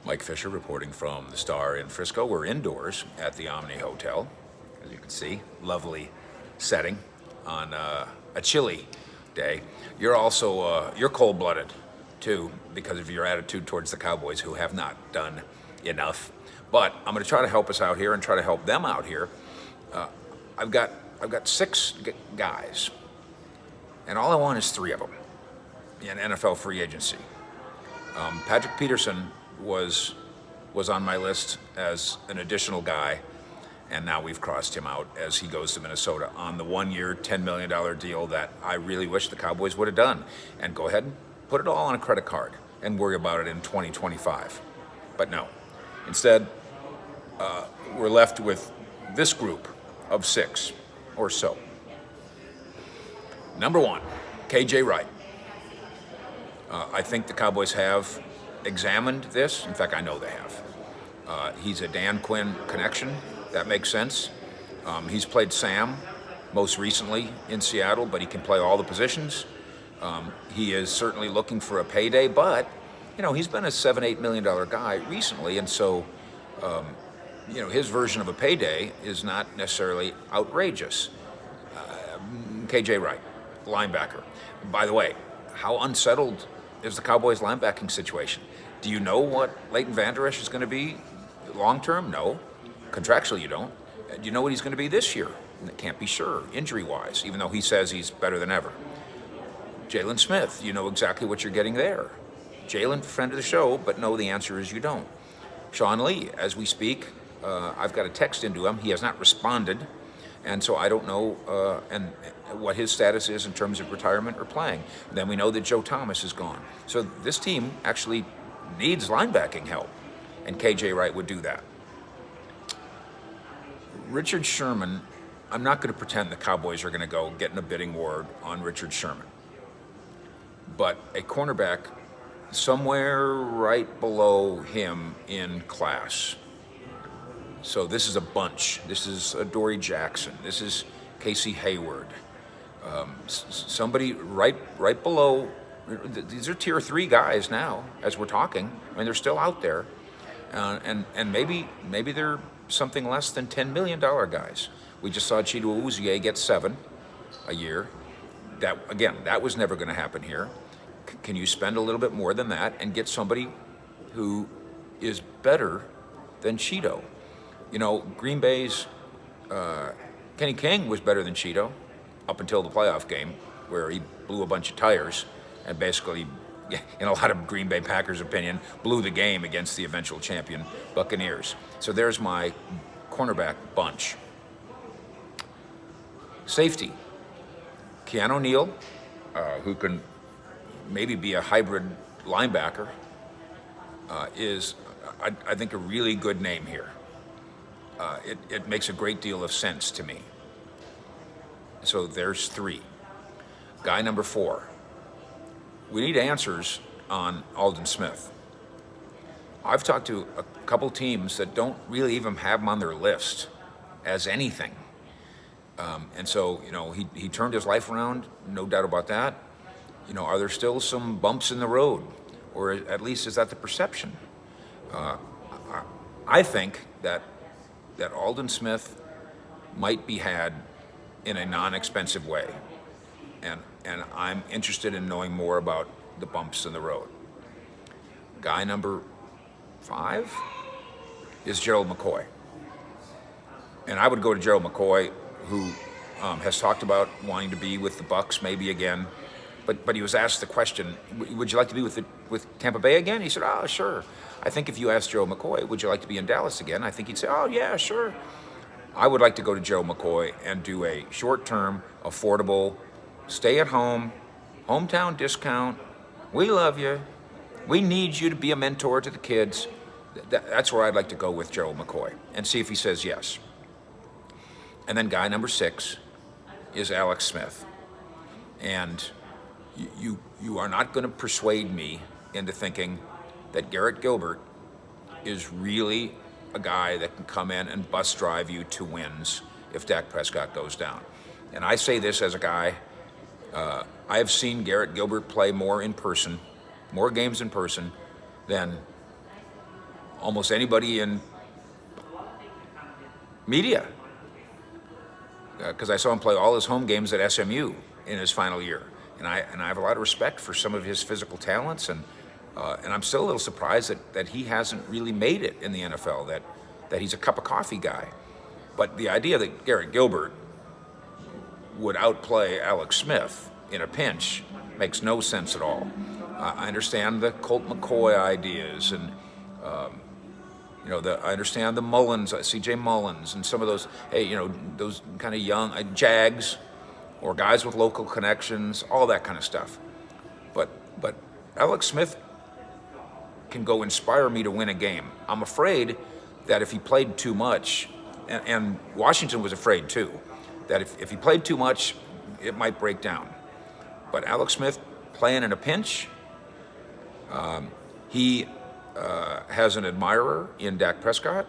Mike Fisher reporting from the Star in Frisco. We're indoors at the Omni Hotel, as you can see. Lovely setting on a chilly day. You're also you're cold-blooded too because of your attitude towards the Cowboys, who have not done enough. But I'm going to try to help us out here and try to help them out here. I've got six guys, and all I want is three of them in NFL free agency. Patrick Peterson was on my list as an additional guy, and now we've crossed him out as he goes to Minnesota on the 1-year, $10 million deal that I really wish the Cowboys would have done. And go ahead and put it all on a credit card and worry about it in 2025. But no. Instead, we're left with this group of six or so. Number one, KJ Wright. I think the Cowboys have examined this. In fact, I know they have. He's a Dan Quinn connection. That makes sense. He's played Sam most recently in Seattle, but he can play all the positions. He is certainly looking for a payday, but he's been a $7-8 million guy recently, and so his version of a payday is not necessarily outrageous. KJ Wright, linebacker. By the way, how unsettled is the Cowboys' linebacking situation? Do you know what Leighton Vander Esch is going to be long-term? No. Contractually, you don't. Do you know what he's going to be this year? Can't be sure, injury-wise, even though he says he's better than ever. Jalen Smith, you know exactly what you're getting there. Jalen, friend of the show, but no, the answer is you don't. Sean Lee, as we speak, I've got a text into him. He has not responded, and so I don't know and what his status is in terms of retirement or playing. Then we know that Joe Thomas is gone. So this team actually needs linebacking help, and KJ Wright would do that. Richard Sherman, I'm not going to pretend the Cowboys are going to go get in a bidding war on Richard Sherman, but a cornerback somewhere right below him in class. So this is a bunch. This is Dory Jackson. This is Casey Hayward. Somebody right below. These are tier 3 guys now, as we're talking. I mean, they're still out there, and maybe they're something less than $10 million guys. We just saw Chido Awuzie get 7 a year. That was never going to happen here. Can you spend a little bit more than that and get somebody who is better than Cheeto? Green Bay's Kenny King was better than Cheeto up until the playoff game, where he blew a bunch of tires and basically, in a lot of Green Bay Packers' opinion, blew the game against the eventual champion Buccaneers. So there's my cornerback bunch. Safety, Keanu Neal, who can maybe be a hybrid linebacker, is, I think, a really good name here. It makes a great deal of sense to me. So there's 3. Guy number 4. We need answers on Aldon Smith. I've talked to a couple teams that don't really even have him on their list as anything. And so, he turned his life around, no doubt about that. Are there still some bumps in the road? Or at least is that the perception? I think that Aldon Smith might be had in a non-expensive way. And I'm interested in knowing more about the bumps in the road. Guy number 5 is Gerald McCoy. And I would go to Gerald McCoy, who has talked about wanting to be with the Bucs maybe again. But he was asked the question, would you like to be with Tampa Bay again? He said, oh, sure. I think if you asked Gerald McCoy, would you like to be in Dallas again? I think he'd say, oh, yeah, sure. I would like to go to Gerald McCoy and do a short-term, affordable, stay-at-home, hometown discount. We love you. We need you to be a mentor to the kids. That's where I'd like to go with Gerald McCoy and see if he says yes. And then guy number 6 is Alex Smith. And you are not going to persuade me into thinking that Garrett Gilbert is really a guy that can come in and bus drive you to wins if Dak Prescott goes down. And I say this as a guy, I have seen Garrett Gilbert play more games in person than almost anybody in media, because I saw him play all his home games at SMU in his final year, and I have a lot of respect for some of his physical talents, and I'm still a little surprised that he hasn't really made it in the NFL, that he's a cup of coffee guy. But the idea that Garrett Gilbert would outplay Alex Smith in a pinch makes no sense at all. I understand the Colt McCoy ideas, and I understand the Mullins, C.J. Mullins, and some of those. Hey, those kind of young Jags, or guys with local connections, all that kind of stuff. But Alex Smith can go inspire me to win a game. I'm afraid that if he played too much, and Washington was afraid too, that if he played too much, it might break down. But Alex Smith playing in a pinch, he has an admirer in Dak Prescott,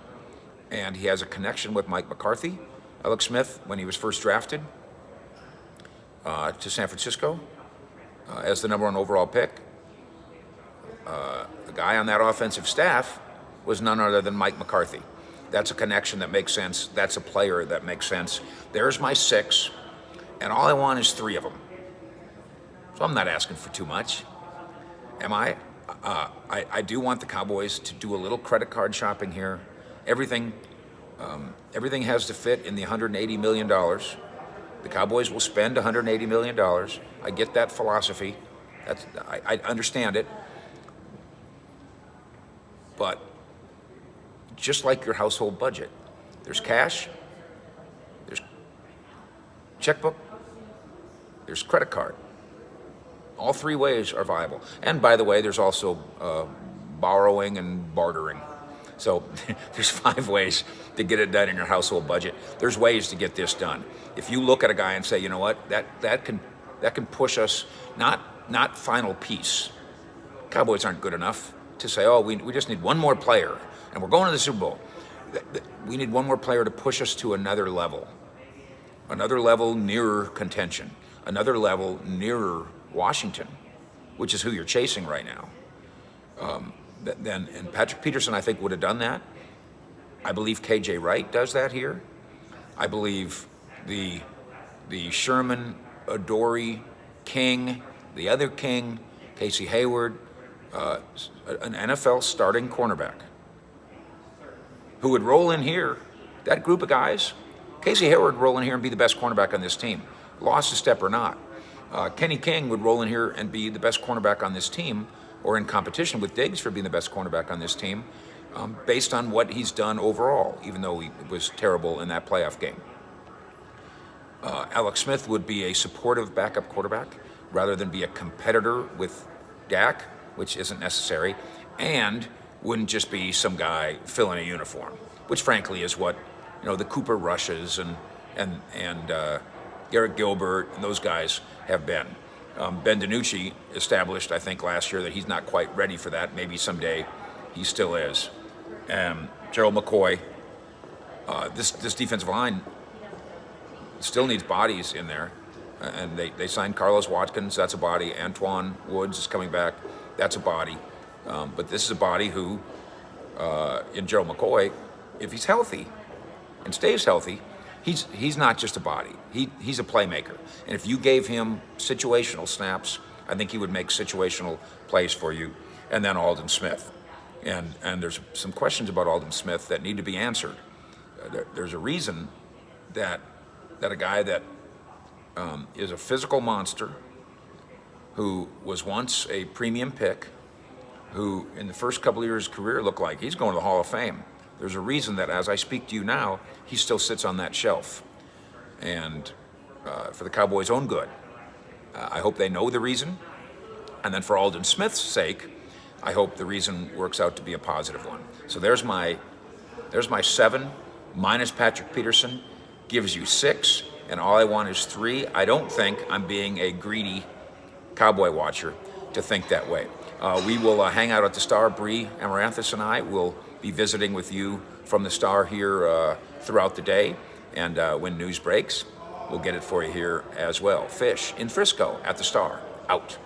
and he has a connection with Mike McCarthy. Alex Smith, when he was first drafted to San Francisco as the number 1 overall pick, the guy on that offensive staff was none other than Mike McCarthy. That's a connection that makes sense. That's a player that makes sense. There's my 6, and all I want is 3 of them. So I'm not asking for too much, am I? I do want the Cowboys to do a little credit card shopping here. Everything has to fit in the $180 million. The Cowboys will spend $180 million. I get that philosophy. I understand it. But just like your household budget, there's cash, there's checkbook, there's credit card. All 3 ways are viable. And by the way, there's also borrowing and bartering. So there's 5 ways to get it done in your household budget. There's ways to get this done. If you look at a guy and say, you know what, that can push us, not final piece. Cowboys aren't good enough to say, oh, we just need one more player, and we're going to the Super Bowl. We need one more player to push us to another level nearer contention, another level nearer Washington, which is who you're chasing right now. And Patrick Peterson, I think, would have done that. I believe KJ Wright does that here. I believe the Sherman, Adoree, King, the other King, Casey Hayward, an NFL starting cornerback who would roll in here, that group of guys. Casey Hayward would roll in here and be the best cornerback on this team, lost a step or not. Kenny King would roll in here and be the best cornerback on this team, or in competition with Diggs for being the best cornerback on this team, based on what he's done overall, even though he was terrible in that playoff game. Alex Smith would be a supportive backup quarterback rather than be a competitor with Dak, which isn't necessary, and wouldn't just be some guy filling a uniform, which frankly is what the Cooper Rushes and Garrett Gilbert and those guys have been. Ben DiNucci established, I think, last year that he's not quite ready for that. Maybe someday he still is. Gerald McCoy, this defensive line still needs bodies in there. And they signed Carlos Watkins, that's a body. Antoine Woods is coming back, that's a body. But this is a body who, in Gerald McCoy, if he's healthy and stays healthy, he's not just a body. He's a playmaker. And if you gave him situational snaps, I think he would make situational plays for you. And then Aldon Smith. And there's some questions about Aldon Smith that need to be answered. There's a reason that a guy that is a physical monster, who was once a premium pick, who in the first couple of years of his career looked like he's going to the Hall of Fame. There's a reason that as I speak to you now, he still sits on that shelf. And for the Cowboys' own good, I hope they know the reason. And then for Aldon Smith's sake, I hope the reason works out to be a positive one. So there's my 7 minus Patrick Peterson, gives you 6, and all I want is 3. I don't think I'm being a greedy Cowboy watcher to think that way. We will hang out at the Star. Bree Amaranthus and I will be visiting with you from the Star here throughout the day, and when news breaks, we'll get it for you here as well. Fish in Frisco at the Star. Out.